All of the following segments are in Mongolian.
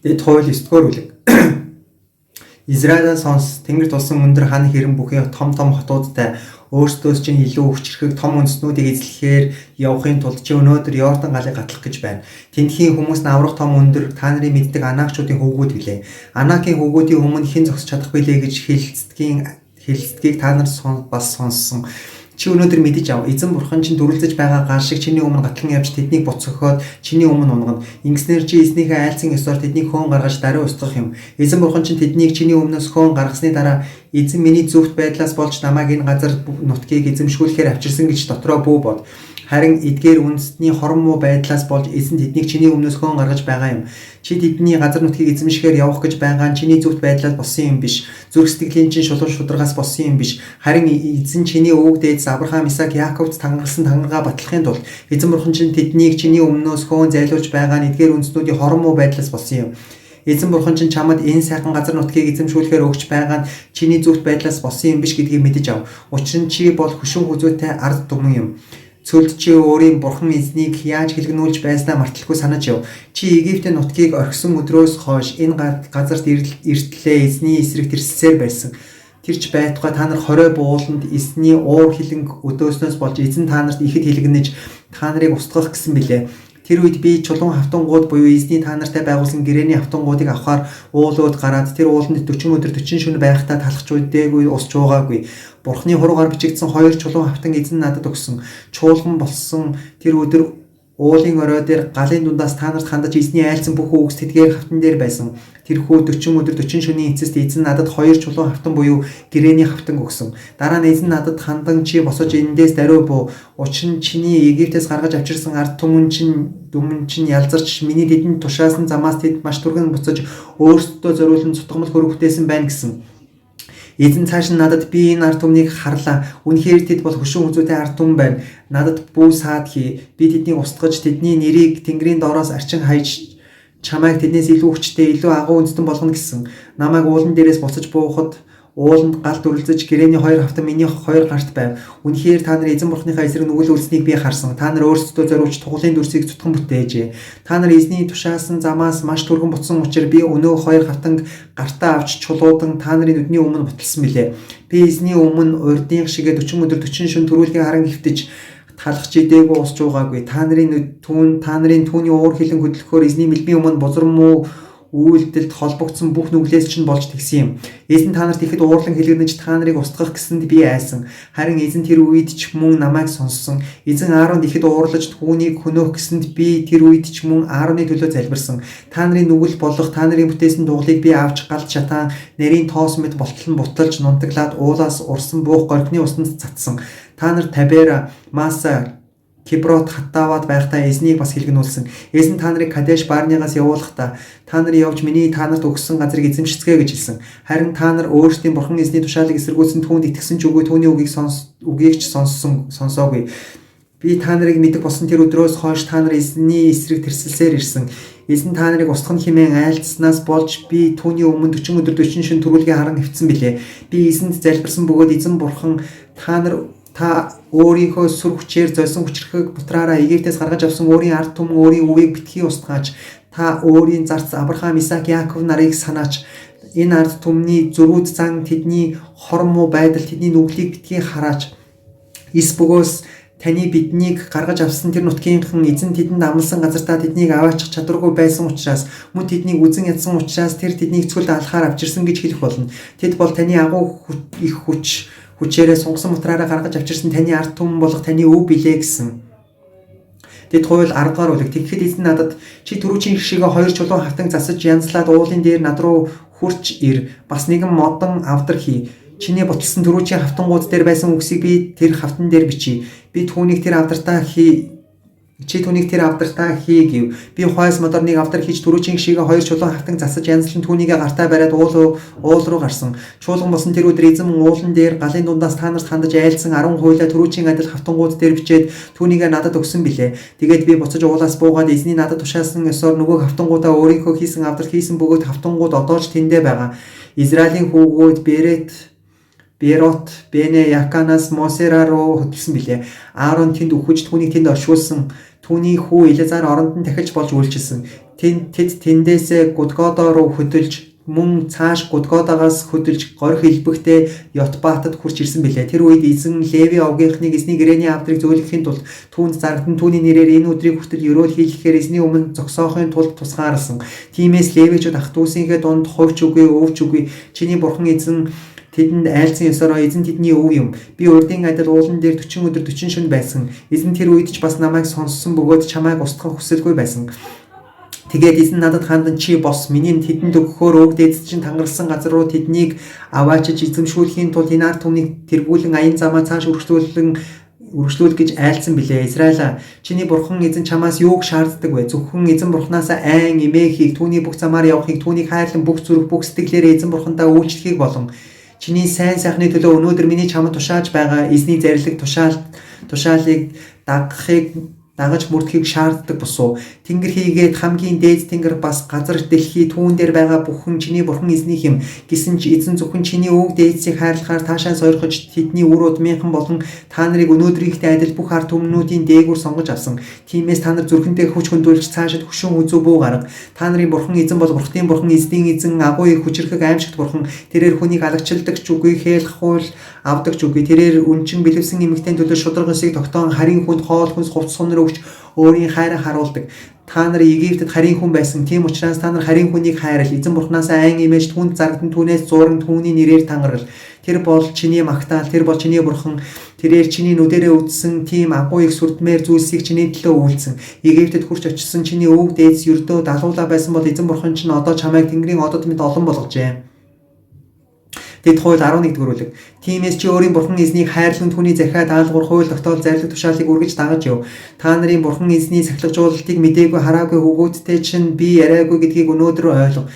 Дэд хууль 9-р бүлэг. Израиль сонс тэнгэр тулсан өндөр хан хэрэн бүхий том хотуудтай өөрсдөөс чинь илүү өвчрхэг том үндэстнүүдийг эзлэхээр явахын тулд чи өнөөдөр Йордан галыг гатлах гэж байна. Тэндхийн хүмүүс наврах том өндөр та нарын мэддэг Анакчуудын хүүгүүд билээ. Анакийн хүүгүүдийн өмнө хэн зогсож чадах билээ гэж хэлцдгийг та нар бас сонссон. Чи өнөөдөр мэдэж ав. Эзэн бурхан чинь дүрлзэж байгаа гал шиг чиний өмнө гатлан явж тэднийг буцсохоод чиний өмнө унгана. Ингэснээр чи эзнийхээ айлцсан ёсоор тэднийг хөөн гаргаж даруй устгах юм. Эзэн бурхан чинь тэднийг чиний өмнөөс хөөн гаргасны дараа эзэн миний зөвхт байдлаас болж намайг энэ газар нутгийг эзэмшүүлэхээр авчирсан гэж дотроо бүү бод. Харин эдгээр үндэстний хорон муу байдлаас болж эзэн тэднийг чиний өмнөөс хөөн гаргаж байгаа юм. Чи тэдний газар нутгийг эзэмшихээр явах гэж байгаа нь чиний зөвхт байдлаас болсон юм биш. Зүрх сэтгэлийн чинь шулуун шударгаас болсон юм биш. Харин эзэн чиний өвөг дээдс Авраам, Исаак, Яаковд тангарсан тангараа батлахын тулд эзэн бурхан чинь тэднийг чиний өмнөөс хөөн зайлуулж байгаа нь эдгээр үндэстнүүдийн хорон муу байдлаас болсон юм. Эзэн бурхан чинь чамд энэ сайхан газар нутгийг эзэмшүүлэхээр өгч байгаа нь чиний зөвхт байдлаас болсон юм биш гэдгийг мэдэж ав. Учир нь чи бол хөшүүн хүзүүтэй ард түмэн юм. Цөлд чи өөрийн бурхан эзнийг яаж хэлгэнүүлж байснаа марталгүй санаж яв. Чи Египтийн нутгийг орхисон өдрөөс хойш энэ газарт эртлээ эзний эсрэг тэрсэлсээр байсан. Тэрч байтугай та нар хорой бууланд эзний уур хилэнг өдөөснөөс болж эзэн та нарт ихэд хэлгэнэж та нарыг устгах гэсэн билээ. Тэр үед би чулуун хавтангууд буюу эзний та нартай байгуулсан гэрээний хавтангуудыг авахаар уулууд гараад тэр ууланд 40 өдөр 40 шөнө байхдаа талах чүйдээгүй ус чуугаагүй. Бурхны хуруугаар бичигдсэн 2 чулуун хавтан эзэн надад өгсөн. Чуулган болсон тэр өдөр уулын орой дээр галын дундаас та нарт хандаж эзний айлцсан бүх үгс тэдгээр хавтан дээр байсан. Тэрхүү 40 өдөр 40 шөнийн эцэст эзэн надад 2 чулуун хавтан буюу гэрээний хавтан өгсөн. Дараа нь эзэн надад хандан чи босож эндээс даруй буу. Учир нь чиний Египтээс гаргаж авчирсан ард түмэн чинь ялзарч миний тэдэнд тушаасан замаас тэд маш түргэн буцаж өөрсдөө зориулсан цутгамал хөрөг бүтээсэн байна гэсэн. Эзэн цааш нь надад би энэ ард түмнийг харлаа. Үнэхээр тэд бол хөшүүн хүзүүтэй ард түмэн байна. Надад бүү саад хий. Би тэднийг устгаж тэдний нэрийг тэнгэрийн доороос арчин хайж чамайг тэднээс илүү хүчтэй, илүү агуу үндэстэн болгоно гэсэн. Намайг уулан дээрээс буцаж буухад ууланд гал дүрлзэж гэрээний 2 хавтан миний 2 гарт байв. Үнэхээр та нар эзэн бурхныхаа эсрэг нүгэл үлдсэнийг би харсан. Та нар өөрсдөө зориулж тугалын дүрсийг зүтгэн бүтээжээ. Та нар эзний тушаасан замаас маш түргэн буцсан учраас би өнөө 2 хавтанг гартаа авч чулуудан та нарын нүдний өмнө буталсан билээ. Би эзний өмнө урдын шигээ 40 өдөр 40 шөнө төрүүлгийн харан гівтэж талах чидээгүй ус чуугаагүй. Та нарын түүний уур хилэн хөдлөхөөр эзний мэлбийн өмнө бузар муу үйлдэлд холбогдсон бүх нүглээс чинь болж тэгсэн юм. Эзэн та нарт ихэд уурлан хэлгэнэж та нарыг устгах гэсэнд би айсан. Харин эзэн тэр үед ч мөн намайг сонссон. Эзэн Ааронд ихэд уурлаж түүнийг хөнөөх гэсэнд би тэр үед ч мөн Аароны төлөө залбирсан. Та нарын нүгэл болох та нарын бүтээсэн дуглыг би авч галд шатаан нэрийн тоос мэт болтол нь буталж нунтаглаад уулаас урсан буух горхины усанд цацсан. Та нар Табера, Маса, Киброт хатаваад байхдаа эзнийг бас хэлгэнүүлсэн. Эзэн та нарыг Кадеш Барнегаас явуулахдаа та нар явж миний та нарт өгсөн газрыг эзэмшицгээ гэж хэлсэн. Харин та нар өөрсдийн бурхан эзний тушаалыг эсэргүүцэн түүнд итгэсэн ч үгүй түүний үгийг ч сонсоогүй. Би та нарыг мэдэх болсон тэр өдрөөс хойш та нар эзний эсрэг тэрсэлсээр ирсэн. Эзэн та нарыг устгах хэмээн айлцснаас болж би түүний өмнө 40 өдөр 40 шөнө төрүүлгийн харан хөвцсөн билээ. Би эзэнд залбирсан бөгөөд эзэн бурхан та өөрийнхөө сүр хүчээр зойсон хүчрхэг бутраараа Египтээс гаргаж авсан өөрийн ард түмэн өөрийн үеийг битгий устгаач. Та өөрийн зарц Авраам, Исаак, Яаков нарыг санаач. Энэ ард түмний зөрүүд зан тэдний хорон муу байдал тэдний нүглийг битгий хараач. Эс бөгөөс таны биднийг гаргаж авсан тэр нутгийнхан эзэн тэдэнд амласан газартаа тэднийг аваачих чадваргүй байсан учраас мөн тэднийг үзен ядсан учраас тэр тэднийг цүлд алхаар авчирсан гэж хэлэх болно. Тэд бол таны агуу их хүчээрээ сунгасан бутраараа гаргаж авчирсан таны ард түмэн болох таны өв билээ гэсэн. Тэд хууль 10 дугаар бүлэг. Тэгэхэд эзэн надад чи түрүүчийн хшигээ 2 чулуун хавтан засаж янзлаад уулын дээр над руу хурч ир. Бас нэгэн модон авдар хий. Чиний ботсон түрүүчийн хавтангууд дээр байсан үгсийг би тэр хавтан дээр бичиж. Би түүнийг тэр авдартаа хий гэв. Би хойс модорныг авдар хийж түрүүчийн хшигээ 2 чулуун хавтан засаж янзлан түүнийгээ гартаа бариад уул руу гарсан. Чуулган болсон тэр өдөр эзэн уулан дээр галын дундаас та нарт хандаж айлцсан 10 хуйлаа түрүүчийн адил хавтангууд дээр бичээд түүнийгээ надад өгсөн билээ. Тэгээд би буцаж уулаас буугаад эзний надад тушаасан ёсоор нөгөө хавтангуудаа өөрийнхөө хийсэн авдар хийсэн бөгөөд хавтангууд одоо ч тэндээ байгаа. Израилийн хүүгүүд Берот, Бене, Яканаас Мосера руу хөтлсөн билээ. Аарон тэнд үхэж түүнийг тэнд оршуулсан. түүний хүү Элазар оронд нь дахиж болж үйлчилсэн. Тэд тэндээс Гудгодо руу хөдөлж мөн цааш Гудгодоогоос хөдөлж горих элбэгтэй Йотбатад хурж ирсэн билээ. Тэр үед эзэн Леви овгийнхныг эзний гэрэний авдрыг зөөлгөхийн тулд түүнд зарагдан түүний нэрээр энэ өдрийг хүртэл ерөөл хийлгэхээр эзний өмнө зогсоохын тулд тусгаарласан. Тиймээс Левичуд ах дүүсийнхээ дунд хувьч үгүй, өвч үгүй. Чиний бурхан эзэн тэдэнд айлцсан ёсороо эзэн тэдний өв юм. Би урдын адил уулан дээр 40 өдөр 40 шөнө байсан. Эзэн тэр үед ч бас намайг сонссон бөгөөд чамайг устгах хүсэлгүй байсан. Тэгээд эзэн надад хандан чи бос миний тэдэнд өгөхөөр өг дээд чинь тангарсан газар руу тэднийг аваачиж эзэмшүүлэхийн тулд энэ ард түмнийг тэргүүлэн аян замаа цааш үргэлжлүүл гэж айлцсан билээ. Израиль чиний бурхан эзэн чамаас юуг шаарддаг вэ? Зөвхөн эзэн бурхнаасаа айн эмээхийг, түүний бүх замаар явахыг, түүнийг хайрлан бүх зүрх бүх сэтгэлээрээ эзэн бурхантаа үйлчлэхийг болон чиний сайн сайхны төлөө өнөөдөр миний чамд тушааж байгаа эзний зарлиг тушаалыг дагаж мөрдөхийг шаарддаг босуу. Тэнгэр хийгээд хамгийн дээд тэнгэр бас газар дэлхий түүн дээр байгаа бүхэн чиний бурхан эзнийх юм. Гэсэн ч эзэн зөвхөн чиний өг дээдсийг хайрлахаар таашаа сойрхож тэдний үр удмынхан болон та нарыг өнөөдрийнхтэй адил бүх ард түмнүүдийн дээгүүр сонгож авсан. Тиймээс та нар зүрхэнтэй хүч хөндүүлж цаашид хөшүүн үзүү буу гарга. Та нарын бурхан эзэн бол бурхтын бурхан, эзний эзэн, агуу их хүчрхэг аимшигт бурхан. Тэрээр хүнийг алагчилдаг ч үгүй, хээл хавуул авдаг ч үгүй. Тэрээр үнчин бэлэвсэн эмэгтэй төлөө шудраг өсийг тогтоон харийн хүнд хоол хүнс хувц сунар өгч өөрийн хайраа харуулдаг. Та нар Египтэд харийн хүн байсан. Тийм учраас та нар харийн хүнийг хайрал. Эзэн бурхнаасаа айн имэж түнд зарагдан түүнээс зууран түүний нэрээр тангарал. Тэр бол чиний магтаал, тэр бол чиний бурхан. Тэрээр чиний нүдэрээ үдсэн тийм агуу их сүрдмээр зүйлсийг чиний төлөө үйлдсэн. Египтэд хурч очсон чиний өвөг дээдс ердөө далуулаа байсан бол эзэн бурхан чинь одоо чамайг тэнгэрийн одод мэд олон болгожээ. Тэд хууль 11-р бүлэг. Тиймээс чи өөрийн бурхан эзнийг хайрлан түүний захиа даалгавар хууль тогтоол зарлиг тушаалыг үргэж дагаж яв. Та нарын бурхан эзний сахилгажуулалтыг мдээгүй хараагүй хөвгүүдтэй чинь би яриагүй гэдгийг өнөөдөр ойлго.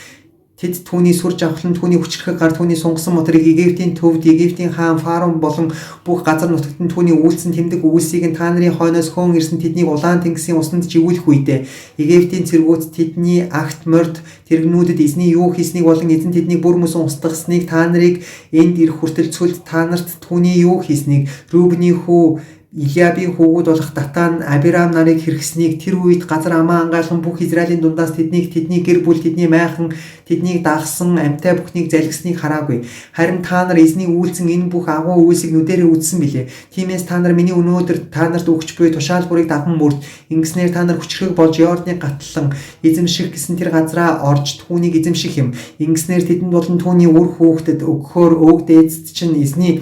Тэд түүний сүр жавхлан, түүний хүчрхэг гар, түүний сунгасан моторыг Египтийн төвд, Египтийн хаан Фараон болон бүх газар нутагт нь түүний үйлсэн тэмдэг үйлсийг нь та нарын хойноос хөөн ирсэн тэднийг улаан тэнгисийн усанд живүүлэх үедээ Египтийн цэргүүд тэдний агт морд тэрэгнүүдэд эзний юу хийснийг болон эзэн тэднийг бүр мөсөн устгасныг та нарыг энд ирэх хүртэл цүлд та нарт түүний юу хийснийг Рубны хүү Илиабийн хүүгүүд болох Датан, Абирам нарыг хэрэгснийг тэр үед газар амаа ангайлхан бүх Израилийн дундаас тэдний гэр бүл, тэдний майхан, тэднийг дагсан амьтаа бүхнийг залгисныг хараагүй. Харин та нар эзний үйлцэн энэ бүх агуу үйлсийг нүдэрээ үзсэн билээ. Тиймээс та нар миний өнөөдөр та нарт өгч буй тушаал бүрийг давхан мөрд. Ингэснээр та нар хүчрхэг болж Йордны гатлан эзэмших гэсэн тэр газраа орж түүнийг эзэмших юм. Ингэснээр тэдэнд болон түүний үр хүүхдэд өгөхөөр өг дээдсд чинь эзний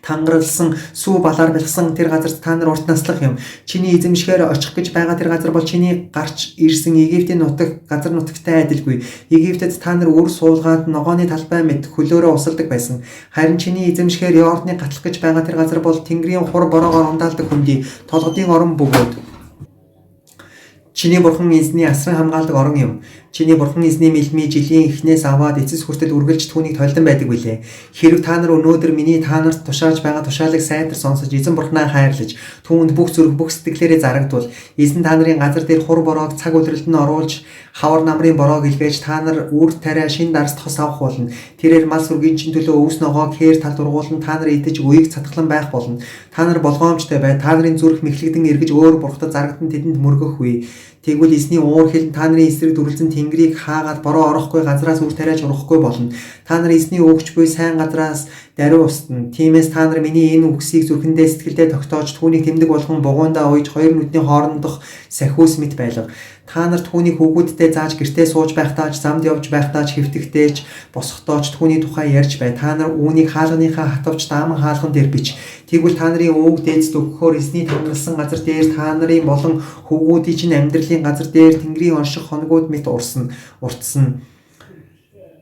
тангаралсан сүү балаар бэлгсэн тэр газарт та нар урт наслах юм. Чиний эзэмшгээр очих гэж байгаа тэр газар бол чиний гарч ирсэн Египтийн газар нутагтай адилгүй. Египтэд та нар үр суулгаад ногооны талбай мэт хөлөөрөө усалдаг байсан. Харин чиний эзэмшгээр Йордны гатлах гэж байгаа тэр газар бол Тэнгэрийн хур бороогоор ундаалдаг хөндий, толгодын орон бөгөөд. Чиний бурхан эзний асран хамгаалдаг орон юм. Чиний бурхан эзний мэлмий жилийн эхнээс аваад эцэс хүртэл үргэлж түүнийг толдон байдаг билээ. Хэрв та нар өнөөдөр миний та нарт тушааж байгаа тушаалыг сайдар сонсож эзэн бурхнаа хайрлаж түүнд бүх зүрх бүх сэтгэлээрээ зарагдвал эзэн та нарын газар дээр хур бороог цаг үлрэлт нь оруулж хавар намрын бороог илгээж та нар үр тариа шин дарст хос авах болно. Тэрээр мал сүргийн чин төлөө өвс ногоог хээр талд ургуулан та нар идэж үеийг цатглан байх болно. Та нар болгоомжтой бай. Та нарын зүрх мэхлэгдэн эргэж өөр бурхтад зарагдан тэдэнд мөргөх үе. Тэгвэл эзний уур хилэн та нарын эсрэг дүрлзэн тэнгэрийг хаагаад бороо орохгүй газраас үр тариаж урахгүй болно. Та нар эзний өгч буй сайн газраас даруй устна. Тиймээс та нар миний энэ үгсийг зүрхэндээ сэтгэлдээ тогтоож түүнийг тэмдэг болгон бугуйндаа уйж хоёр нүдний хоорондох сахиус мэт байлга. Та нар түүнийг хүүгүүдтэй зааж гэртээ сууж байхдаа ч замд явж байхдаа ч хэвтэхдээ ч босохдоо ч түүний тухай ярьж бай. Та нар үүнийг хаалганыхаа хатвч дааман хаалган дээр бич. Тэгвэл та нарын өвөг дээдсд өгөхөөр эзний тангалсан газар дээр та нарын болон хүүгүүдийн чинь амьдралын газар дээр тэнгэрийн онших хоногуд мэт уртсан.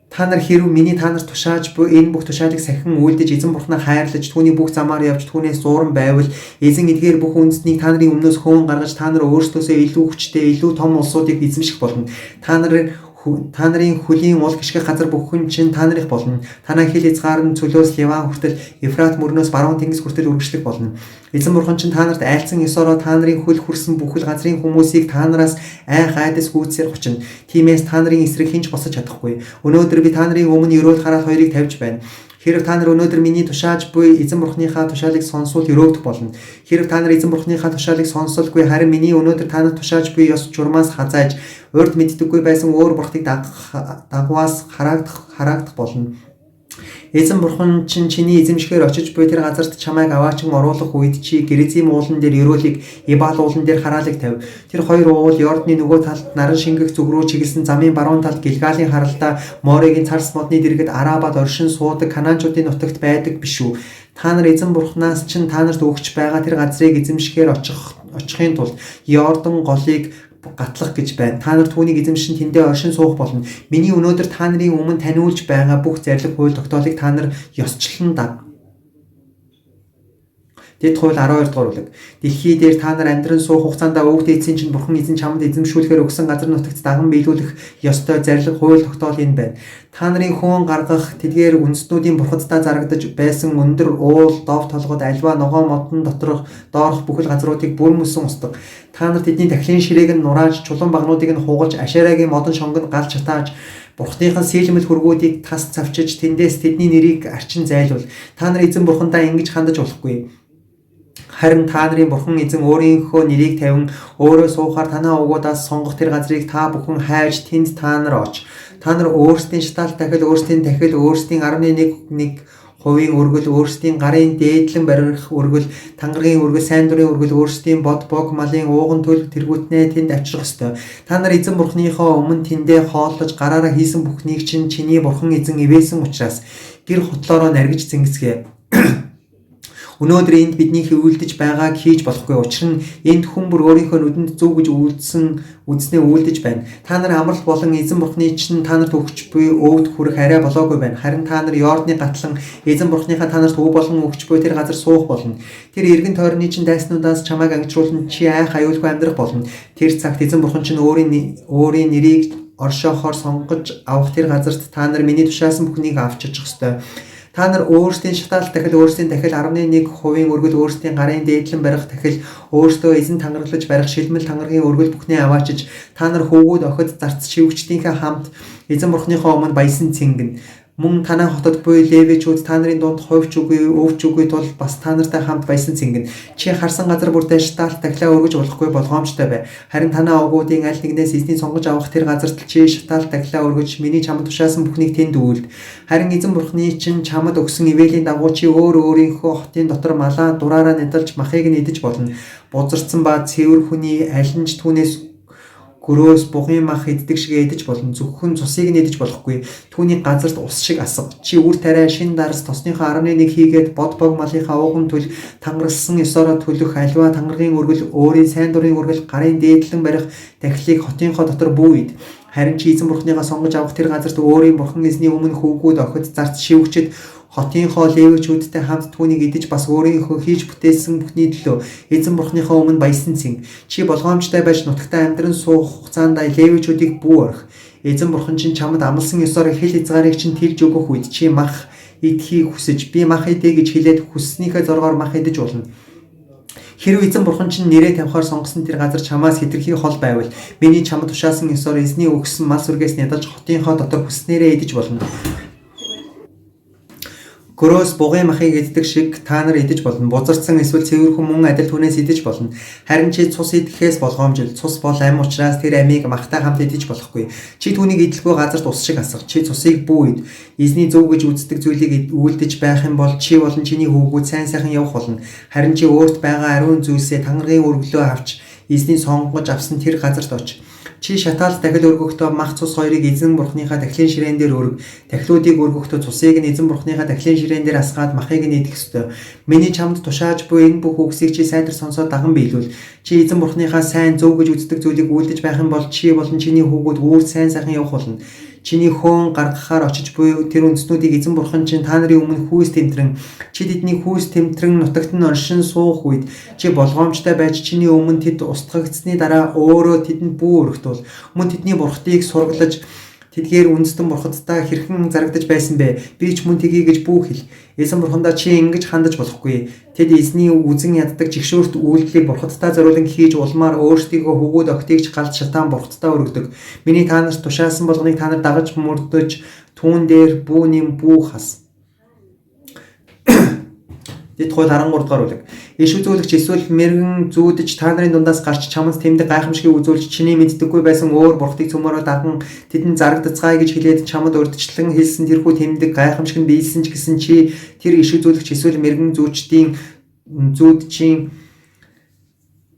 Та нар хэрв миний та нарт тушааж буй энэ бүх тушаалыг сахин үйлдэж эзэн бурхнаа хайрлаж түүний бүх замаар явж түүнээс зууран байвал эзэн эдгээр бүх үндэснийг та нарын өмнөөс хөөн гаргаж та нар өөрсдөөсөө илүү хүчтэй илүү том улсуудыг эзэмших болно. Та нарын хөлийн уул гიშгэх газар бүхэн чинь та нарыг болно. Танай хил хязгаар нь цөлөөс Ливан хүртэл Ефрат мөрнөөс Баруун тэнгис хүртэл үргэлжлэх болно. Эзэн бурхан чинь та нарт айлцсан ёсороо та нарын хөл хүрсэн бүхэл газрын хүмүүсийг та нараас айх айдас гүйцээр хүчнэ. Тиймээс та нарын эсрэг хинч босож чадахгүй. Өнөөдөр би та нарын өмнө ерөөл хараад хоёрыг тавьж байна. Хэрэв та нар өнөөдөр миний тушааж буй эзэн бурхныхаа тушаалыг сонсвол өрөөгдөх болно. Хэрэв та нар эзэн бурхныхаа тушаалыг сонсолгүй харин миний өнөөдөр та нарт тушааж буй ёс журмаас хазааж урд мэддэггүй байсан өөр бурхтыг дагваас хараагдах болно. Эзэн бурхан чинь чиний эзэмшгээр очиж буй тэр газарт чамайг аваачин оруулах үед чи Геризим уулан дээр Ерөөлийг Ибал уулан дээр хараалыг тавь. Тэр хоёр уул Йордны нөгөө талд наран шингэх зүг рүү чиглэсэн замын баруун талд Гэлгалийн харалтаа Морегийн царс модны дэргэд Арабад оршин суудаг Канаанчуудын нутагт байдаг биш үү? Та нар эзэн бурхнаас чинь та нарт өгч байгаа тэр газрыг эзэмшгээр очихын тулд Йордан голыг гатлах гэж байна. Та нар түүнийг эзэмшин тэндээ оршин суух болно. Миний өнөөдөр та нарын өмнө таниулж байгаа бүх зарлиг хууль тогтоолыг та нар ёсчлон даг. Дэд хууль 12 дугаар бүлэг. Дэлхий дээр та нар амьдран суух хугацаанд өвөг дээдсийн чинь бурхан эзэн чамд эзэмшүүлэхээр өгсөн газар нутагт даган биелүүлэх ёстой зарлиг хууль тогтоол энэ байна. Та нарын хүн гаргах тэдгээр үндэстнүүдийн бурхадтай зарагдаж байсан өндөр уул, дов толгод, альва ногоон модон доторх доорх бүхэл газруудыг бүр мөсөн устгав. Та нар тэдний дахлын ширээг нь нурааж, чулуун багнуудыг нь хугалж, Ашарагийн модон шонгод галж чатааж, Бурхныхын сэлмэл хөргүүдийг тас цавчиж, тэндээс тэдний нэрийг арчин зайлуул. Та нар эзэн бурхантай ингэж хандаж болохгүй. Харин та нарын бурхан эзэн өөрийнхөө нэрийг тавин өөрөө суухаар танаа угуудаас сонгох тэр газрыг та бүхэн хайж тэнд та нар оч. Та нар өөрсдийн шатаалт дахил өөрсдийн 11% өргөл, өөрсдийн гарын дээдлэн барих өргөл, тангаргийн өргөл, сайн дурын өргөл, өөрсдийн бод бог малын ууган төлөв тэргүүтнээ тэнд авчрах ёстой. Та нар эзэн бурхныхоо өмнө тэндээ хооллож гараараа хийсэн бүхнийг чинь чиний бурхан эзэн ивээсэн учраас гэр хутлоороо наргиж зингэсгээ. Өнөөдөр энд бидний хөвөлдөж байгааг хийж болохгүй. Учир нь энд хүн бүр өөрийнхөө нүдэнд зөв гэж үзнээ үйлдэж байна. Та нар амралт болон эзэн бурхны чинь та нарт өгч буй өвд хүрэх арай болоогүй байна. Харин та нар Йордны гатлан эзэн бурхныхаа та нарт өв болон өгч буй тэр газар суух болно. Тэр эргэн тойрны чинь дайснуудаас чамайг ангижруулан чи айх аюулгүй амьдрах болно. Тэр цагт эзэн бурхан чинь өөрийн нэрийг оршоохоор сонгож авах тэр газарт та нар миний тушаасан бүхнийг авч очих ёстой. Та нар өөрсдийн шатаалт дахил өөрсдийн 11% өргөл, өөрсдийн гарын дээдлэн барих дахил өөрсдөө эзэн тангарлаж барих шилмэл тангаргийн өргөл бүхнээ аваачиж та нар хөвгүүд охид зарц шивгчдийнхээ хамт эзэн бурхныхоо өмнө баясан цингэн. Мөн танаа хотод буй левичүүд та нарын дунд ховч үгүй, өвч үгүй тул бас та нартай хамт баясан цингэн. Чи харсан газар бүртээ шатаалт дахлаа өргөж болохгүй болгоомжтой бай. Харин танаа огуудын аль нэгнээс эзний сонгож авах тэр газарт чи шатаалт дахлаа өргөж миний чамд тушаасан бүхнийг тэнд үйлд. Харин эзэн бурхны чинь чамд өгсөн ивэлийн дагуу чи өөрийнхөө хотын дотор малаа дураараа нэдэлж махыг нь идэж болно. Бузарцсан ба цэвэр хүний аль нь ч түүнээс гөрөөс бугын мах иддэг шиг идэж болно. Зөвхөн цусыг нь идэж болохгүй. Түүний газарт ус шиг асав. Чи үр тариа шин дарс тосныхоо 11 хийгээд бод бог малынхаа ууган төлөх тангарсан ёсороо төлөх альва тангаргийн өргөл, өөрийн сайн дурын өргөл, гарын дээдлэн барих дахлыг хотынхоо дотор бүү ид. Харин чи эзэн бурхныгаа сонгож авах тэр газарт өөрийн бурхан эзний өмнө хөвгүүд охид зарц шивгчд хотынхоо левичүүдтэй хамт түүнийг идэж бас өөрийнхөө хийж бүтээсэн бүхний төлөө эзэн бурхныхоо өмнө баясан цэн. Чи болгоомжтой байж нутагтаа амьдран суух хугацаанд левичүүдийг бүү орох. Эзэн бурхан чинь чамд амлсан ёсоор хэл хязгаарыг чинь тэлж өгөх үед чи мах идэхийг хүсэж би мах идэ гэж хэлээд хүсснийхээ зоргоор мах идэж болно. Хэрвээ эзэн бурхан чинь нэрээ тавихаар сонгосон тэр газар чамаас хэтэрхий хол байвал миний чамд тушаасан ёсоор эзний өгсөн мал сүргээс нядалж хотынхоо дотор хүснээрээ идэж болно. Гөрөөс бугын махыг иддэг шиг та нар идэж болно. Бузарцсан эсвэл цэвэрхэн мөн адил түүнээс идэж болно. Харин чи цус идэхээс болгоомжтой. Цус бол ам учраас тэр амийг махтай хамт идэж болохгүй. Чи түүнийг идэлгүй газарт ус шиг асах. Чи цусыг бүү ид. Эзний зөв гэж үздэг зүйлийг үйлдэж байх юм бол чи болон чиний хүүгүүд сайн сайхан явах болно. Харин чи өөрт байгаа ариун зүйлсээ тангаргийн өргөлөө авч эзний сонгож авсан тэр газарт оч. Чи шатаалт дахил өргөхдөө мах цус хоёрыг эзэн бурхныхаа дахлын ширээн дээр өрг. Дахлуудыг өргөхдөө цусыг нь эзэн бурхныхаа дахлын ширээн дээр асгаад махыг нь идэх ёстой. Миний чамд тушааж буй энэ бүх үгсийг чи сайтар сонсоод даган биелүүл. Чи эзэн бурхныхаа сайн зөв гэж үздэг зүйлийг үйлдэж байх юм бол чи болон чиний хүүгүүд үүр сайн сайхан явах болно. Чиний хөөн гаргахаар очиж буй тэр үндэснүүдийг эзэн бурхан чинь та нарын өмнө хүүс тэмтрэн чи тэдний хүүс тэмтрэн нутагт нь оршин суух үед чи болгоомжтой байж чиний өмнө тэд устгагдсны дараа өөрөө тэдэнд бүү өргөтөл мөн тэдний бурхтыг сургалж тэдгээр үндэстэн бурхадтай хэрхэн зарагдаж байсан бэ? Би ч мөн тгий гэж бүү хэл. Эзэн бурхандаа чи ингэж хандаж болохгүй. Тэд эзний үзэн яддаг жигшүүрт үйлдэлийг бурхадтай зориулан хийж улмаар өөрсдийнхөө хөвгүүд охтыг ч галж шатаан бурхадтай өргөдөг. Миний та нарт тушаасан болгоныг та нар дагаж мөрдөж түүн дээр бүү нэм бүү хас. Дэд хууль 13 дугаар бүлэг. Иш үзүүлэгч эсвэл мэрэгэн зүүдэж та нарын дундаас гарч чамд тэмдэг гайхамшигыг үзүүлж чиний мэддэггүй байсан өөр бурхтыг цөмөрөө даган тэдэнд зарагдацгаая гэж хэлээд чамд урдчлан хэлсэн тэрхүү тэмдэг гайхамшиг нь биелсэн ч гэсэн чи тэр иш үзүүлэгч эсвэл мэрэгэн зүүдчдийн зүүдчийн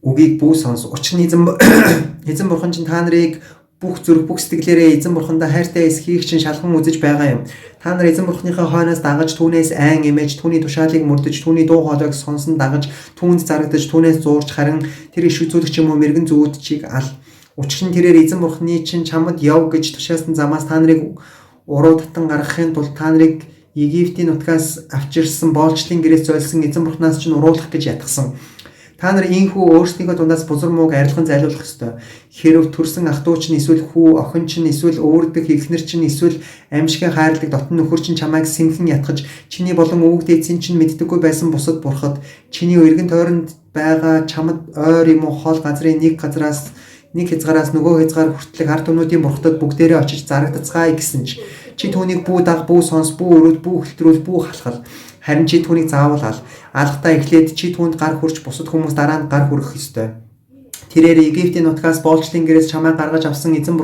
үгийг бүү сонс. Учир нь эзэн бурхан чинь та нарыг бүх зүрх бүх сэтгэлээрээ эзэн бурхандаа хайртай эсхийг чинь шалган үзэж байгаа юм. Та нар эзэн бурхныхаа хойноос дагаж түүнээс айн эмээж түүний тушаалыг мөрдөж түүний дуу хоолойг сонсон дагаж түүнд зарагдаж түүнээс зуурч харин тэр иш үзүүлэгч юм уу мэрэгэн зүүдчийг ал. Учир нь тэрээр эзэн бурхны чинь чамд яв гэж тушаасан замаас та нарыг уруу татан гаргахын тулд та нарыг Египтийн нутгаас авчирсан боолчлын гэрээс зөөлсөн эзэн бурхнаас чинь уруулах гэж ятгсан. Та нар ийхүү өөрсдийнхөө дундаас бузар мууг арилган зайлуулах ёстой. Хэрв төрсэн ах トゥ чинь эсвэл хүү охин чинь эсвэл өөрөдөх эхнэр чинь эсвэл амьшигын хайрладаг дотн нөхөр чинь чамайг сэмхэн ятгаж чиний болон өвөг дээдсийн чинь мэддэггүй байсан бусад бурхад чиний эргэн тойронд байгаа чамд ойр юм уу хоол газрын нэг хязгаараас нөгөө хязгаар хүртэлх ард түмнүүдийн бурхтад бүгдээрээ очиж зарагдацгаая гэсэн чи түүнийг бүү даг бүү сонс бүү өрөөл бүү хөлтрүүл бүү халахал. Харин чи түүнийг заавал алгатаа эхлээд чи түүнд гар хүрч бусад хүмүүс дараа нь гар хүрэх ёстой. Тэрээр Египтийн нутгаас боолчлын гэрээс чамайг гаргаж авсан эзэн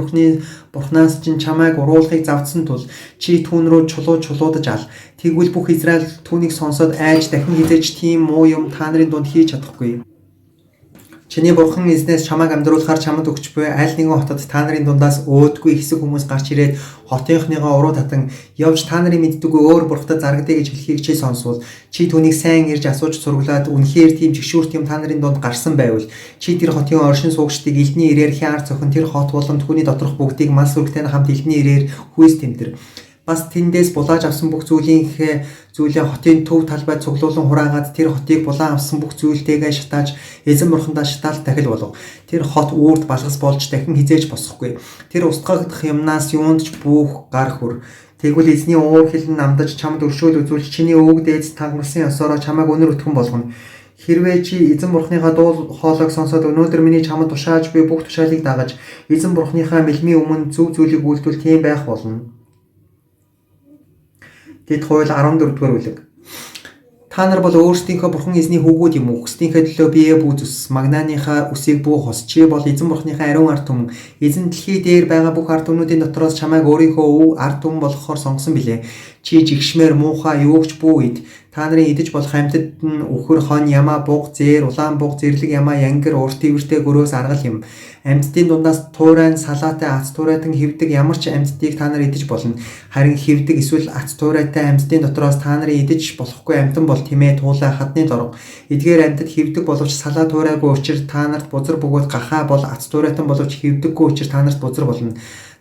бурхнаас чинь чамайг уруулахыг завдсан тул чи түүн рүү чулуудаж ал. Тэгвэл бүх Израиль түүнийг сонсоод айж дахин хизээж тийм муу юм та нарын дунд хийж чадахгүй. Чиний бурхан эзнээс чамайг амьдруулахаар чамд өгч буй аль нэгэн хотод та нарын дундаас өөдгүй хэсэг хүмүүс гарч ирээд хотынхныгоо уруу татан явж та нарын мэддэггүй өөр бурхтад зарагдъя гэж хэлхийг чи сонсвол чи түүнийг сайн ирж асууж сургалаад үнэхээр тийм жигшүүрт юм та нарын дунд гарсан байвал чи тэр хотын оршин суугчдыг элдний ирээр хяар цохин тэр хот болон түүний доторх бүгдийг мал сүрэгтэй хамт элдний ирээр хүйс тэмдэр. Бас тэндээс булааж авсан бүх зүйлээ хотын төв талбай цуглуулan хураагаад тэр хотыг булаан авсан бүх зүйлтэйгээ шатааж эзэн бурхандаа шатаал дахил болов. Тэр хот үрд балгас болж дахин хизээж босохгүй. Тэр устгагдах юмнаас юунд ч бүх гар хүр. Тэгвэл эзний уур хилэн намдаж чамд өршөөл үзүүлж чиний өвөг дээдс тангамсан ёсороо чамайг өнөр өтгөн болгоно. Хэрвээ чи эзэн бурхныхаа дуу хоолойг сонсоод өнөөдөр миний чамд тушааж буй бүх тушаалыг дагаж эзэн бурхныхаа мэлмийн өмнө зөв зүйлийг үйлдвэл тийм байх болно. Дэд хууль 14 дугаар бүлэг. Та нар бол өөрсдийнхөө бурхан эзний хүүгүүд юм уу? Хүснийхээ төлөө бие бүү зүс, магнааныхаа үсийг бүү хос. Чи бол эзэн бурхныхаа ариун ард түмэн. Эзэн дэлхий дээр байгаа бүх ард түмнүүдийн дотроос чамайг өөрийнхөө өв ард түмэн болгохоор сонгосон билээ. Чи жигшмээр муухай юугч бүү ид. Та нарын идэж болох амьтад нь үхэр хон ямаа буг зээр улаан буг зэрлэг ямаа янгэр урт ивэртэй гөрөөс аргал юм. Амьтдын дундаас туурайн салаатай ац туурайтан хевдэг ямар ч амьтдыг та нар идэж болно. Харин хевдэг эсвэл ац туурайтай амьтдын дотроос та нарын идэж болохгүй амьтан бол тэмээ туулай хадны дорог. Эдгээр амьтад хевдэг боловч салаа туурайгүй учир та нарт бузар бөгөөд гахаа бол ац туурайтан боловч хевдэггүй учир та нарт бузар болно.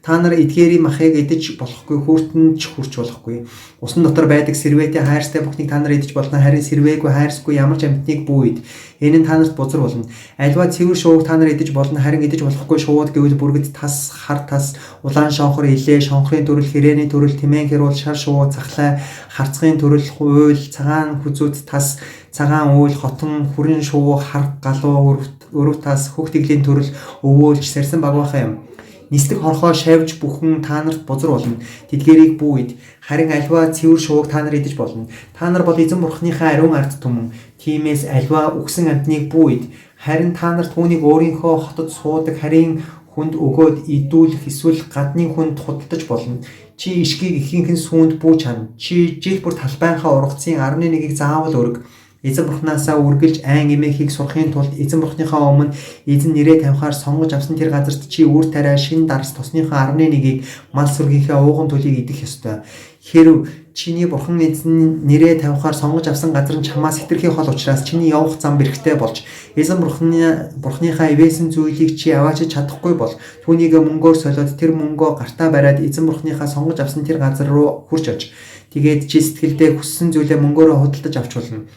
Та нар эдгээрийн махыг идэж болохгүй хүртэн ч хүрч болохгүй. Усан дотор байдаг сэрвээтэй хайрстай бүхнийг та нар идэж болно. Харин сэрвээгүй хайрсгүй ямар ч амьтныг бүү ид. Энэ нь та нарт бузар болно. Альва цэвэр шууг та нар идэж болно. Харин идэж болохгүй шууд гэвэл бүргэд тас, хар тас, улаан шонхор илээ, шонхрын төрөл, хэрээний төрөл, тэмээн хэрүүл, шар шувуу, цахлаа, харцгын төрөл, уйл, цагаан хүзүүд тас, цагаан уйл, хотон, хүрэн шувуу, хар галуу, өрөв тас, хөх тэглийн төрөл, өвөөлж, сарсан багвахаа юм. Нислэг хорхоо шавж бүхэн та нарт бузар болно. Тэдгэрийг бүү ид. Харин альва цэвэр шууг та нар идэж болно. Та нар бол эзэн бурхныхаа ариун ард түмэн. Тиймээс альва үгсэн амьтныг бүү ид. Харин та нар түүнийг өөрийнхөө хотод суудаг харийн хүнд өгөөд идүүлэх эсвэл гадны хүнд худалдаж болно. Чи ишгийг ихийнхэн сүүнд бүү чана. Чи жил бүр талбайнхаа ургацын 11-ийг заавал өрг. Эзэн бурхнаасаа үргэлж айн эмээхийг сурахын тулд эзэн бурхныхаа өмнө эзэн нэрээ тавихаар сонгож авсан тэр газарт чи үр тариа шин дарс тосныхоо 11-ийг мал сүргийнхээ ууган төлийг идэх ёстой. Хэрв чиний бурхан эзэн нэрээ тавихаар сонгож авсан газар нь чамаас хэтэрхий хол учраас чиний явах зам бэрхтээ болж эзэн бурхныхаа ивээсэн зүйлийг чи аваач чадахгүй бол түүнийг мөнгөөр солиод тэр мөнгөө гартаа бариад эзэн бурхныхаа сонгож авсан тэр газар руу хурч оч. Тэгээд чи сэтгэлдээ хүссэн зүйлээ мөнгөөрөө худалдаж авч болно.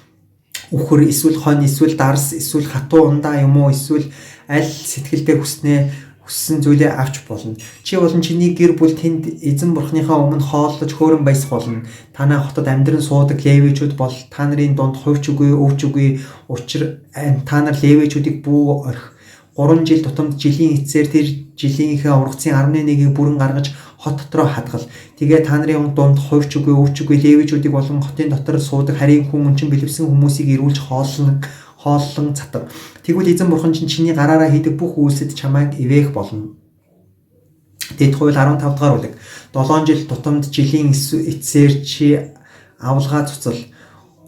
Үхэр эсвэл хон эсвэл дарс эсвэл хатуу ундаа юм уу эсвэл аль сэтгэлдээ хүссэн зүйлээ авч болно. Чи болон чиний гэр бүл тэнд эзэн бурхныхаа өмнө хооллож хөөрөн баясах болно. Танай хотод амьдран суудаг левичүүд бол та нарын дунд хувьч үгүй өвч үгүй учир та нар левичүүдийг бүү орхи. 3 жил тутамд жилийн эцсээр тэр жилийнхээ ургацын 11-ийг бүрэн гаргаж хот дотроо хадгал. Тэгээ та нарын дунд хувьч үгүй, өвч үгүй, левичүүдийг болон хотын дотор суудаг харийн хүн өнчин бэлэвсэн хүмүүсийг ирүүлж хооллон цатав. Тэгвэл эзэн бурхан чиний гараараа хийдэг бүх үйлсэд чамайг ивээх болно. Дэд хууль 15 дугаар бүлэг. 7 жил тутамд жилийн эцсээр чи авалгаа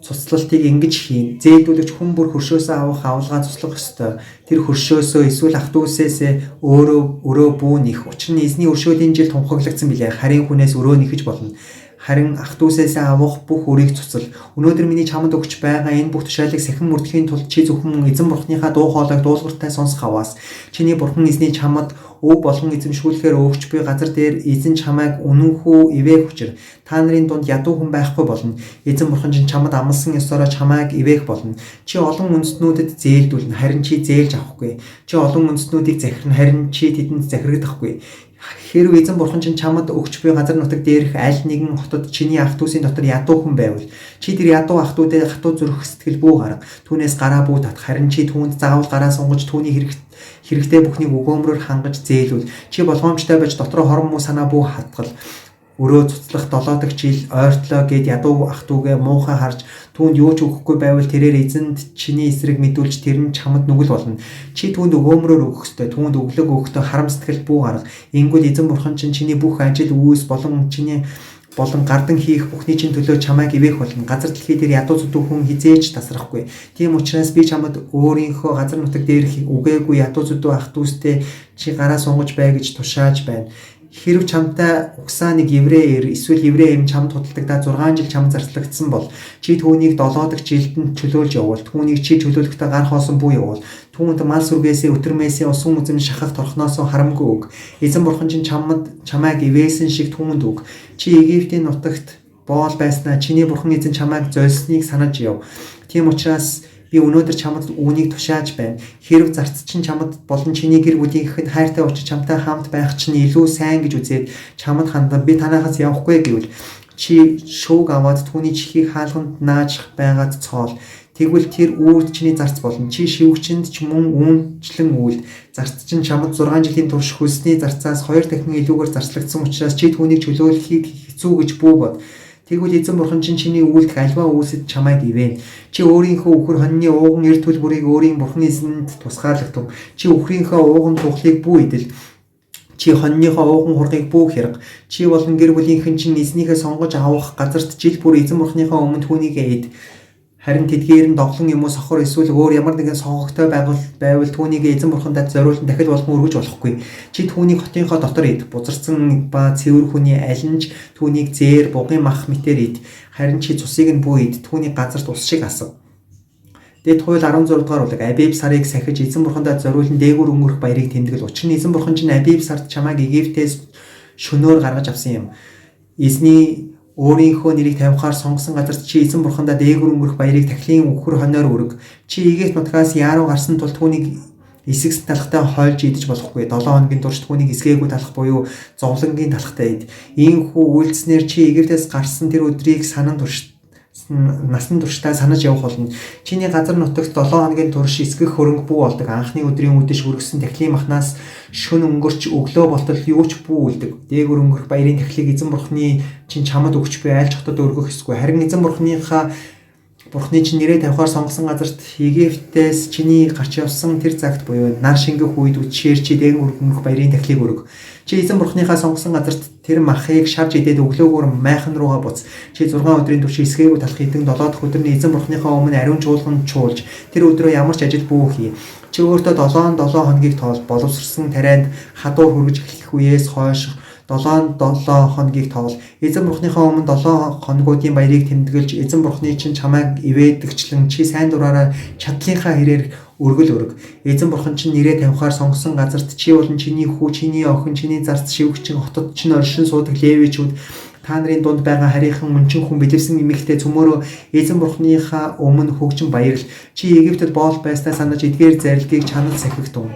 цуцлалтыг ингэж хийн. Зээлдүүлэгч хүн бүр хөршөөсөө авах авалгаа цуцлах ёстой. Тэр хөршөөсөө эсвэл ах дүүсээс өрөө бүү нэх. Учир нь эзний өршөөлийн жил тунхаглагдсан билээ. Харин хүнээс өрөө нэхэж болно. Харин ах дүүсээс авах бүх өрийг цуцал. Өнөөдөр миний чамд өгч байгаа энэ бүх тушаалыг сахин мөрдөхийн тулд чи зөвхөн эзэн бурхныхаа дуу хоолойг дуулууртай сонсох аваас. Чиний бурхан эзний чамд өв болгон эзэмшүүлэхээр өгч буй газар дээр эзэн чамайг үнэнхүү ивээх учир та нарын дунд ядуу хүн байхгүй болно. Эзэн бурхан чинь чамд амласан ёсороо чамайг ивээх болно. Чи олон үндэстнүүдэд зээлдүүлнэ, харин чи зээлж авахгүй. Чи олон үндэстнүүдийг захирна, харин чи тэдэнд захирагдахгүй. Хэрв эзэн бурхан чинь чамд өгч буй газар нутаг дээрх аль нэгэн хотод чиний ах дүүсийн дотор ядуу хүн байвал чи тэр ядуу ах дүүдэд хатуу зүрх сэтгэл бүү гарга. Түүнээс гараа бүү татах. Харин чи түүнд заавал гараа сунгаж түүний хэрэгтэй бүхнийг өгөөмрөөр хангаж зээлүүл. Чи болгоомжтой байж дотроо хорон муу санаа бүү хатгал. Өрөө цуцлах 7 дахь жил ойртлоо гэд ядуу ах дүүгээ муухай харж түүнд юу ч өгөхгүй байвал тэрээр эзэнд чиний эсрэг мэдүүлж тэр нь чамд нүгэл болно. Чи түүнд өгөөмрөөр өгөх ёстой. Түүнд өглөг өгөхдөө харам сэтгэл бүү гарга. Ингэвэл эзэн бурхан чинь чиний бүх ажил үүс болон гардан хийх бүхний чинь төлөө чамайг ивээх болно. Газар дэлхий дээр ядуу зүдүү хүн хизээж тасрахгүй. Тийм учраас би чамд өөрийнхөө газар нутаг дээрх үгээгүй ядуу зүдүү ах дүүстэй чи гараа сунгаж бай гэж тушааж байна. Хэрв чамтай угсаа нэг еврей эсвэл еврей эм чамд худалдагдаа 6 жил чамд зарцлагдсан бол чи түүнийг 7 дахь жилд нь чөлөөлж явуул. Түүнийг чи чөлөөлөхдөө гар хоосон бүү явуул. Түүнд мал сүргээсээ өтөрмөөсөө усан үзэм шахах торхноосоо харамгүй өг. Эзэн бурхан чинь чамайг ивээсэн шиг түүнд өг. Чи Египтийн нутагт боол байснаа чиний бурхан эзэн чамайг зольсныг санаж яв. Тийм учраас би өнөөдөр чамд үүнийг тушааж байна. Хэрв зарц чинь чамд болон чиний гэр бүлийнхэнд хайртай учраас чамтай хамт байх чинь илүү сайн гэж үзээд чамд хандан би танахаас явахгүй гэвэл чи шууг аваад түүний чихийг хаалганд нааж байгаад цоол. Тэгвэл тэр үрд чиний зарц болно. Чи шивгчэнд ч мөн үүнчлэн үйл. Зарц чинь чамд 6 жилийн турш хөлсний зарцаас 2 дахин илүүгээр зарцлагдсан учраас чи түүнийг чөлөөлөхийг хэцүү гэж бүү бод. Тэгвэл эзэн бурхан чинь чиний үйлдэх альва үйлсэд чамайг ивэн. Чи өөрийнхөө үхэр хоньны ууган эрт төлбөрийг өөрийн бурхан эзэнд тусгаарлагдав. Чи үхрийнхөө ууган тухлыг бүү идэл. Чи хоньныхоо ууган хургийг бүү хэрэг. Чи болон гэр бүлийнхэн чинь эзнийхээ сонгож авах газарт жил бүр эзэн бурханыхаа өмнө түүнийгээ ид. Харин тэдгээр нь доглон юм уу сохор эсвэл өөр ямар нэгэн сонгогтой байвал түүнийг эзэн бурхандад зориулан дахид болгон өргөж болохгүй. Чи түүнийг хотынхоо дотор ид. Бузарсан ба цэвэр хүний аль нь ч түүнийг зээр бугын мах мэтэр ид. Харин чи цусыг нь бүү ид. Түүний газарт ус шиг асав. Дэд хууль 16 дугаар бүлэг. Абиб сарыг сахиж эзэн бурхандад зориулан дээгүүр өнгөрөх баярыг тэмдэглэл. Учир нь эзэн бурхан чинь Абиб сард чамайг Египтээс шөнөөр гаргаж авсан юм. Эзний өөрийнхөө нэрийг тавихаар сонгосон газарт чи эзэн бурхандаа дээгүүр өнгөрөх баярыг тахилын үхэр хоноор өрг. Чи Египт нутгаас яаруу гарсан тул түүнийг эсэгс талхтай хойж идэж болохгүй. 7 хоногийн турш түүнийг эсгээгүй талах буюу зовлонгийн талхтай ид. Ийхүү үйлснэр чи Египтээс гарсан тэр өдрийг насан туршдаа санаж явах болно. Чиний газар нутагт 7 хоногийн турш эсгэх хөрөнгө бүү болдог. Анхны өдрийн үдэш өргөсөн тахилын махнаас шөнө өнгөрч өглөө болтол юу ч бүү үлдэг. Дээгүр өнгөрөх баярын тахилыг эзэн бурхны чинь чамд өгч буй айлч хотод өргөх ёсгүй. Харин эзэн бурхны чинь нэрээ тавихаар сонгосон газарт Египтээс чиний гарч явсан тэр цагт буюу нар шингэх үед үчээр чи дээгүр өнгөрөх баярын тахилыг өрг. Чи эзэн бурхныхаа сонгосон газарт тэр махыг шавж идээд өглөөгөр майхан руугаа буц. Чи 6 өдрийн турш эсгээгүй талах идэн 7 дахь өдөр нь эзэн бурхныхаа өмнө ариун чуулган чуулж тэр өдрөө ямар ч ажил бүү хий. Чи өөртөө 7 хоногийг тоол боловсрсан тарианд хадуур хүргэж эхлэх үеэс хойш 7 хоногийг тоол. Эзэн бурхныхаа өмнө 7 хоногуудын баярыг тэмдэглэж эзэн бурхны чинь чамайг ивэдэгчлэн чи сайн дураараа чадлынхаа хэрээр өргөл өрг. Эзэн бурхан чинь нэрээ тавихаар сонгосон газарт чи болон чиний хүү, чиний охин, чиний зарц шивгчин хотод чинь оршин суудаг левичүүд та нарын дунд байгаа харийнхан өнчин хүн бэлэвсэн эмэгтэй цөмөөрөө эзэн бурхныхаа өмнө хөгжин баярл. Чи Египтэд боол байснаа санаж эдгээр зарилгийг чанад сахигтун.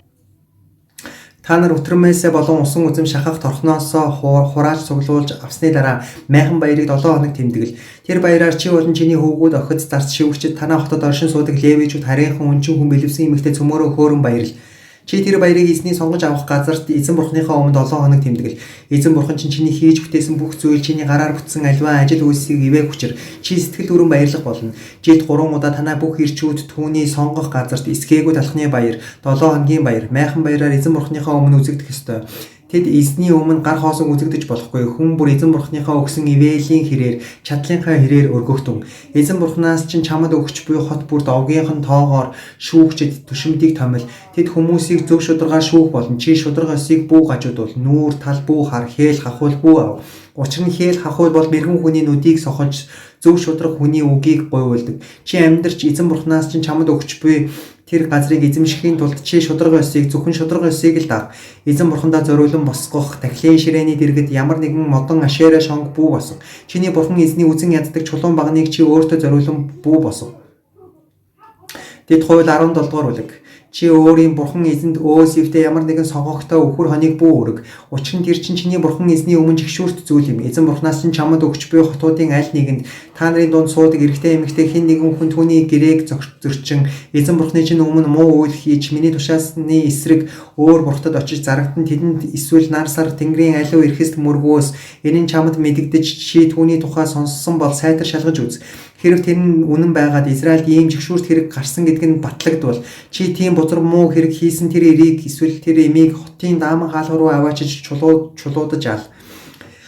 Та нар өтрмөөсөө болон усан үзэм шахах торхноосоо хурааж цуглуулж авсны дараа майхан баярыг 7 хоног тэмдэглэл. Тэр баяраар чи болон чиний хөвгүүд охид зарц шивгчид танаа хотод оршин суудаг левичүүд харийнхан өнчин хүн бэлэвсэн эмэгтэй цөмөөрөө хөөрөн баярл. Чи тэр баярыг эзний сонгож авах газарт эзэн бурхныхаа өмнө 7 хоног тэмдэглэл. Эзэн бурхан чинь чиний хийж бүтээсэн бүх зүйл, чиний гараар бүтсэн аливаа ажил үйлсийг ивэ хүчээр чи сэтгэл бүрэн баярлах болно. Жид 3 удаа танай бүх ирчүүд түүний сонгох газарт эсгээгүй талхны баяр, 7 хоногийн баяр, майхан баяраар эзэн бурхныхаа өмнө үзэгдэх ёстой. Тэд эзний өмнө гар хоосон үзэгдэж болохгүй. Хүн бүр эзэн бурхныхаа өгсөн ивэлийн хэрээр, чадлынхаа хэрээр өргөгдөн. Эзэн бурхнаас чинь чамд өгч буй хот бүр довгийнхэн тоогоор шүүгчэд төшмдийг томил. Тэд хүмүүсийг зөв шударгаар шүүх болно. Чи шударга ёсыг бүү гажуудвал нүүр тал бүү хар хээл хахуул бүү ав. Учир нь хээл хахуул бол мэрэгэн хүний нүдийг сохож зөв шударга хүний үгийг гойволдог. Чи амьдарч эзэн бурхнаас чинь чамд өгч буй тэр газрыг эзэмшихийн тулд чи шударга ёсыг зөвхөн шударга ёсыг л даах. Эзэн бурхандаа зориулан босгох дахлын ширээний дэргэд ямар нэгэн модон ашаараа шонг бүү босго. Чиний бурхан эзний үзэн яддаг чулуун багныг чи өөртөө зориулан бүү босго. Тэд хууль 17 дугаар бүлэг. Чи өөрийн бурхан эзэнд өөсөвдөө ямар нэгэн сонгогтой өвхөр хоног бүү өрг. Учир нь тэр чинь чиний бурхан эзний өмнө жигшүүрт зүйл юм. Эзэн бурхнаас чинь чамд өгч буй хотуудын аль нэгэнд та нарын дунд суудаг эрэгтэй эмэгтэй хэн нэгэн хүн түүний гэрээг зөрчин эзэн бурхны чинь өмнө муу үйл хийж миний тушаасны эсрэг өөр бурхтад очиж зарагдан тэдэнд эсвэл нар сар тэнгэрийн алив эрхэст мөргөөс энэ чамд мэдэгдэж чи түүний тухай сонссон бол сайтар шалгаж үз. Хэрв тэр нь үнэн байгаад Израильд ийм жигшүүрт хэрэг гарсан гэдг нь батлагдвал чи тийм бузар муу хэрэг хийсэн тэр эрийг эсвэл тэр эмийг хотын дааман хаалга руу аваачиж чулуудаж ал.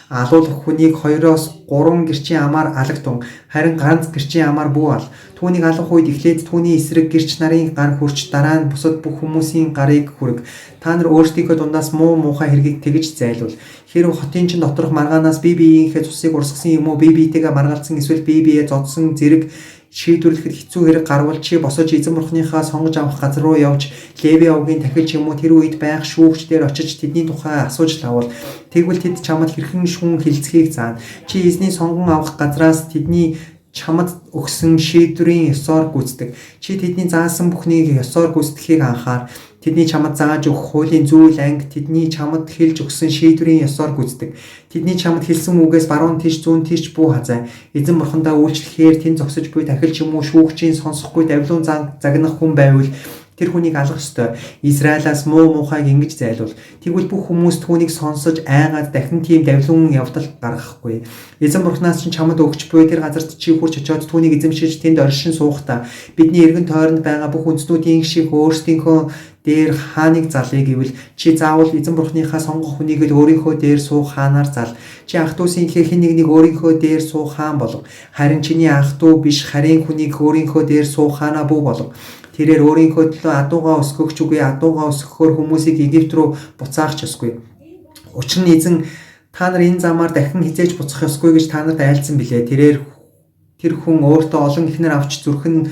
Алуулах хүнийг 2-3 гэрчийн амаар алагтун харин ганц гэрчийн амаар бүү ал. Түүнийг алах үед эхлээд түүний эсрэг гэрч нарын гар хурч дараа нь бусад бүх хүмүүсийн гарыг хүрэг. Та нар өөрсдийнхөө дундаас муу муухай хэргийг тэгж зайлуул. Хэрв хотын чин доторх маргаанаас бие биеийнхээ цусыг урсгасан юм уу, бие биетэйгээ маргалцсан эсвэл бие бие зодсон зэрэг шийдвэрлэхэд хэцүү хэрэг гарвал чи босож эзэн бурхныхаа сонгож авах газар руу явж Леви овгийн тахилч юм уу тэр үед байх шүүгчдэр очиж тэдний тухай асууж лавал тэгвэл тэд чамд хэрхэн шүүн хилцхийг заана. Чи эзний сонгон авах газраас тэдний чамд өгсөн шийдвэрийн ёсоор гүйцэтгэв. Чи тэдний заасан бүхнийг ёсоор гүйцэтгэхийг анхаар. Тэдний чамд зааж өгөх хуулийн зүйл анги тэдний чамд хэлж өгсөн шийдвэрийн ёсоор гүйцэтгэв. Тэдний чамд хэлсэн үгээс баруун тийш зүүн тийш бүү хазай. Эзэн бурхандаа үйлчлэхээр тэн зогсож буй тахилч юм уу шүүгчийн сонсохгүй давлуун загнах хүн байвал тэр хүнийг алгах ёстой. Израилаас муу муухайг ингэж зайлуул. Тэгвэл бүх хүмүүс түүнийг сонсож айгаад дахин тийм давлуун явдал гаргахгүй. Эзэн бурхнаас чинь чамд өгч буй тэр газарт чи хурч очиод түүнийг эзэмшиж тэнд оршин суухдаа бидний эргэн тойронд байгаа бүх үндэстнүүдийн шиг өөрсдийнхөө дээр хааныг залъя гэвэл чи заавал эзэн бурхныхаа сонгох хүнийг л өөрийнхөө дээр суух хаанаар зал. Чи ах トゥ усын хэн нэгнийг өөрийнхөө дээр суух хаан болов. Харин чиний ах トゥ биш харийн хүнийг өөрийнхөө дээр суух хаанаа бүү болов. Тэрээр өөрийнхөө төлөө адуугаа өсгөхч үгүй адуугаа өсгөхөөр хүмүүсийг Египт рүү буцаах ч ёсгүй. Учир нь эзэн та нар энэ замаар дахин хизээж буцах ёсгүй гэж та нарт айлцсан билээ. Тэрээр тэр хүн өөртөө олон ихнэр авч зүрхэн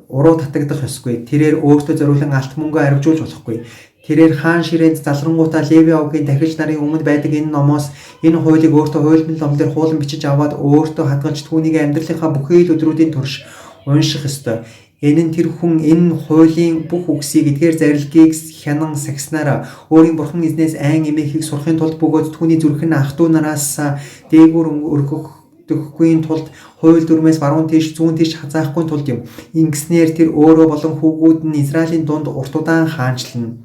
уруу татагдах ёсгүй. Тэрээр өөртөө зориулан алт мөнгө арвжуулж болохгүй. Тэрээр хаан ширээнд залрангуудаа Леви овгийн тахилч нарын өмнө байдаг энэ номоос энэ хуулийг өөртөө хуйлын лом дээр хуулан бичиж аваад өөртөө хадгалж түүнийг амьдралынхаа бүхий л өдрүүдийн турш унших ёстой. Энэ нь тэр хүн энэ хуулийн бүх үгсийг эдгээр зарилгийг хянан сагснараа өөрийн бурхан эзнээс айн эмээхийг сурахын тулд бөгөөд түүний зүрхэн ах トゥ нараас дээгүүр өргөхдөггүй тулд хууль дүрмээс баруун тийш зүүн тийш хазаахгүй тулд юм. Ингэснээр тэр өөрөө болон хүүгүүд нь Израилийн дунд урт удаан хаанчлана.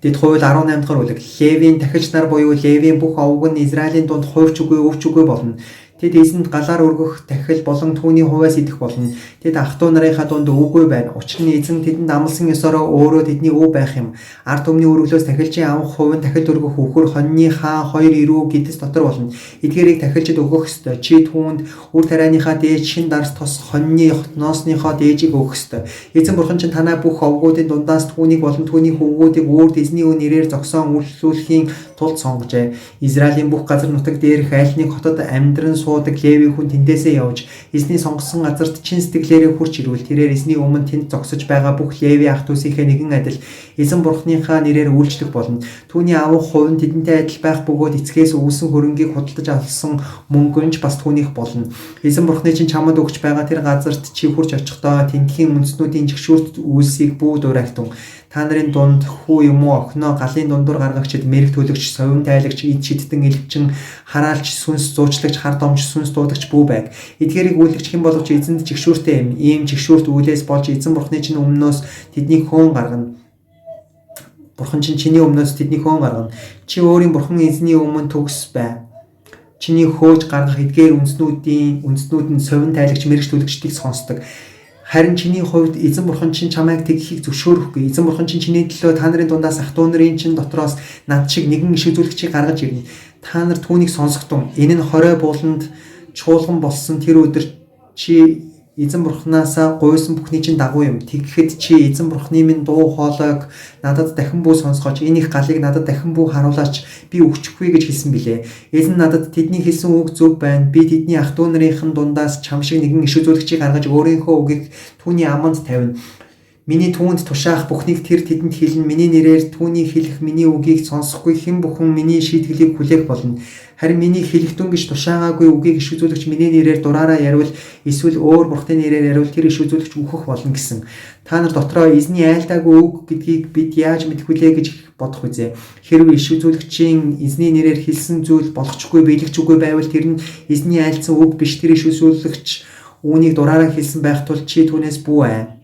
Тэд хууль 18 дахь бүлэг. Левийн тахилч нар буюу Левийн бүх овог нь Израилийн дунд хувьч үгүй өвч үгүй болно. Тэд эзэнд галаар өргөх тахил болон түүний хуваас идэх болно. Тэд ах トゥ нарынхаа дунд өвгүй байна. Учир нь эзэн тэдэнд амласан ёсороо өөрөө тэдний өв байх юм. Ард түмний өргөлөөс тахилчийн авах хувь нь тахилд өргөх үхэр хоньны хаан 2 ирүү гэдэс дотор болно. Эдгээрийг тахилчид өгөх ёстой. Чи түүнд үр тарианыхаа дээж шин дарс тос хоньны ноосныхоо дээжийг өгөх ёстой. Эзэн бурхан чинь танай бүх овгуудын дундаас түүнийг болон түүний хүүгүүдийг үрд эзний нэрээр зогсоон үйлчлүүлэхийн тулд сонгожээ. Израилийн бүх газар нутаг дээрх аль нэг хотод амьдран суудаг Леви хүн тэндээсээ явж эзний сонгосон газарт чин сэтгэлээрээ хурч ирвэл тэрээр эзний өмнө тэнд зогсож байгаа бүх Леви ах トゥ усийнхээ нэгэн адил эзэн бурхныхаа нэрээр үйлчлэх болно. Түүний авах хувь нь тэдэнтэй адил байх бөгөөд эцгээс үүсэн хөрөнгийг худалдаж авсан мөнгө нь бас түүнийх болно. Эзэн бурхны чинь чамд өгч байгаа тэр газарт чи хурч очихдоо тэндхийн үндэстнүүдийн жигшүүрт үйлсийг бүү дуурайтун. та нарын дунд хүү юм уу охиноо галын дундуур гаргагчид мэрэг төлөгч, совин тайлагч, эд шидтэн элчин, хараалч, сүнс зуучлагч, хар домч, сүнс дуудагч бүү байг. Эдгээрийг үйлдэгч хэн боловч эзэнд жигшүүртэй юм. Ийм жигшүүрт үйлээс болж эзэн бурхны чинь өмнөөс тэднийг хөөн гаргана. Бурхан чинь чиний өмнөөс тэднийг хөөн гаргана. Чи өөрийн бурхан эзний өмнө төгс бай. Чиний хөөж гаргах эдгээр үндснүүд нь совин тайлагч, мэрэгч төлөгчдийг сонсдог. Харин чиний хувьд эзэн бурхан чинь чамайг тэгхийг зөвшөөрөхгүй. Эзэн бурхан чинь чиний төлөө та нарын дундаас ах トゥ нарын чинь дотроос над шиг нэгэн иш үзүүлэгчийг гаргаж ирнэ. Та нар түүнийг сонсохдун. Энэ нь хорой бууланд чуулган болсон тэр өдөр чи эзэн бурхнаасаа гуйсан бүхний чинь дагуу юм. Тэгэхэд чи эзэн бурхны минь дуу хоолойг надад дахин бүү сонсгооч. Энэ их галыг надад дахин бүү харуулаач. Би өгчихгүй гэж хэлсэн билээ. Эзэн надад тэдний хэлсэн үг зөв байна. Би тэдний ах トゥ нарын дундаас чам шиг нэгэн иш үзүүлэгчийг гаргаж өөрийнхөө үгийг түүний аманд тавина. Миний түүнд тушаах бүхнийг тэр тэдэнд хэлнэ. Миний нэрээр түүний хэлэх миний үгийг сонсохгүй хэн бүхэн миний шийтгэлийг хүлээх болно. Харин миний хэлэхдүн гэж тушаагаагүй үгийг иш үзүүлэгч миний нэрээр дураараа яривал эсвэл өөр бурхтын нэрээр яривал тэр иш үзүүлэгч үхэх болно гэсэн. Та нар дотроо эзний айлдаагүй үг гэдгийг бид яаж мэдхүлээ гэж бодох үзье. Хэрвээ иш үзүүлэгчийн эзний нэрээр хэлсэн зүйл болгочгүй биелэгчгүй байвал тэр нь эзний айлдсан үг биш. Тэр иш үзүүлэгч үүнийг дураараа хэлсэн байх тул чи түүнээс бүү ай.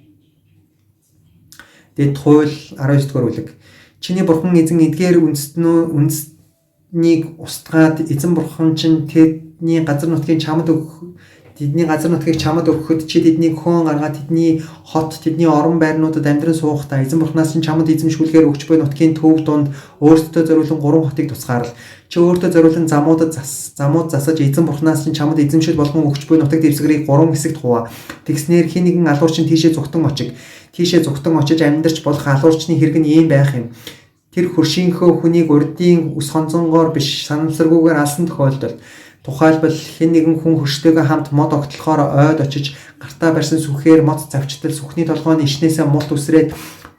Дэд хууль 19-р бүлэг. Чиний бурхан эзэн эдгээр үндэстнийг устгаад эзэн бурхан чинь тэдний газар нутгийг чамд өгөхөд чи тэднийг хөөн гаргаад тэдний хот, тэдний орон байрнуудад амьдран суухдаа эзэн бурханаас чинь чамд эзэмшүүлгээр өгч буй нутгийн төв дунд өөртөө зориулан 3 хотыг тусгаарл. Чи өөртөө зориулан замууд засаж эзэн бурханаас чинь чамд эзэмшил болгон өгч буй нутаг дэвсгэрийг 3 хэсэгт хуваа. Тэгснээр хин нэгэн алуур чинь тийшээ зүгтэн очиж амьдарч болох алуурчны хэрэг нь ийм байх юм. Тэр хөршийнхөө хүнийг урдын ус хонцонгоор биш санамсаргүйгээр алсан тохиолдолд тухайлбал хэн нэгэн хүн хөрштэйгээ хамт мод огтлохоор ойд очиж гартаа барьсан сүхээр мод завчтал сүхний толгойн ишнээсээ мулт үсрээд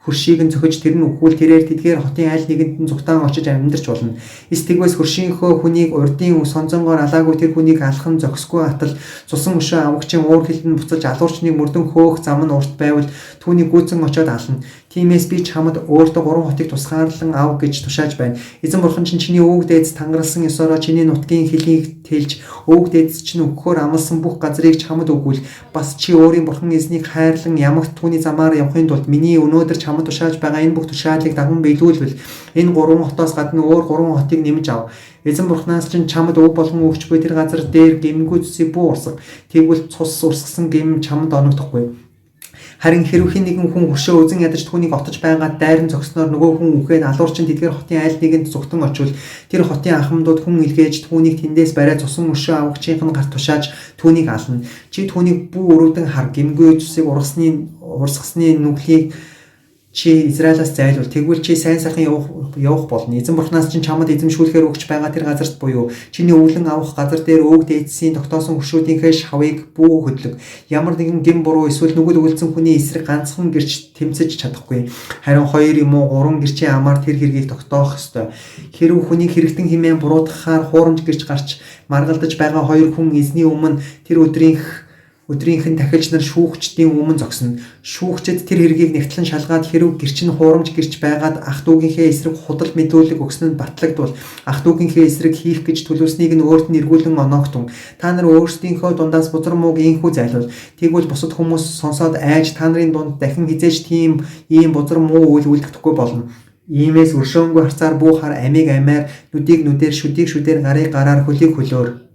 хөршийг нь зөхөж тэр нь үхвэл тэрээр тэдгээр хотын аль нэгэнд нь зүгтаан очиж амьдарч болно. Эс тэгвэс хөршийнхөө хүнийг урдын ус хонцонгоор алаагүй тэр хүнийг алах нь зохисгүй атал цусан өшөө авагчийн уур хилэнд буцаж алуурчныг мөрдөн хөөх зам нь урт байвал түүнийг гүйцэн очоод ална. Тиймээс би чамд өөртөө 3 хотыг тусгаарлан ав гэж тушааж байна. Эзэн бурхан чинь чиний өвөг дээдс тангаралсан ёсороо чиний нутгийн хөлийг тэлж өвөг дээдс чинь өгөхөөр амласан бүх газрыг чамд өгвөл бас чи өөрийн бурхан эзнийг хайрлан ямагт түүний замаар явахын тулд миний өнөөдөр чамд тушааж байгаа энэ бүх тушаалыг даган биелүүлвэл энэ 3 хотоос гадна өөр 3 хотыг нэмж ав. Эзэн бурханаас чинь чамд өв болгон өгч буй тэр газар дээр гэмгүй цусыг бүү урсгав. Тэгвэл цус урсгасан гэм чамд оногдохгүй. Харин хэрвээ нэгэн хүн хөршөө үзэн ядаж түүнийг отож байгаад дайран зогсноор нөгөө хүн үхээд алуурчин тэдгээр хотын айл нэгэнд зүгтэн очивол тэр хотын ахмадууд хүн илгээж түүнийг тэндээс барай цусан өшөө авагчийнх нь гарт тушааж түүнийг ална. Чи түүнийг бүү өрөвдөн хар гэмгүй цусыг урсгасны нүглийг чи Израилаас зайлуул. Тэгвэл чи сайн сайхан явах болно. Эзэн бурханаас чинь чамд эзэмшүүлэхээр өгч байгаа тэр газарт буюу чиний өвлөн авах газар дээр өвөг дээдсийн тогтоосон хөршүүдийнхээ шавыг бүү хөдлөг. Ямар нэгэн гэм буруу эсвэл нүгэл өгөлдсөн хүний эсрэг ганцхан гэрч тэмцэж чадахгүй. Харин 2 юм уу 3 гэрчийн амаар тэр хэргийг тогтоох ёстой. Хэрв хүнийг хэрэгтэн хэмээн буруутгахаар хуурамч гэрч гарч маргалдаж байгаа 2 хүн эзний өмнө тэр өдрийнх нь дахилч нар шүүгчдийн өмнө зогсно. Шүүгчид тэр хэргийг нэгтлэн шалгаад хэрв гэрч нь хуурамч гэрч байгаад ах トゥ гийнхээ эсрэг худал мэдүүлэг өгсөн нь батлагдвал ах トゥ гийнхээ эсрэг хийх гэж төлөвснийг нь өөрт нь эргүүлэн оноогтун. Та нар өөрсдийнхөө дундаас бузар мууг ийхүү зайлуул. Тэгвэл бусад хүмүүс сонсоод айж та нарын дунд дахин хизээж ийм бузар муу үйл үлдэхгүй болно. Иймээс өршөөнгүй харцаар бүү хар амийг амиар нүдийг нүдээр шүдийг шүдээр гарыг гараар хөлийг хөлөөр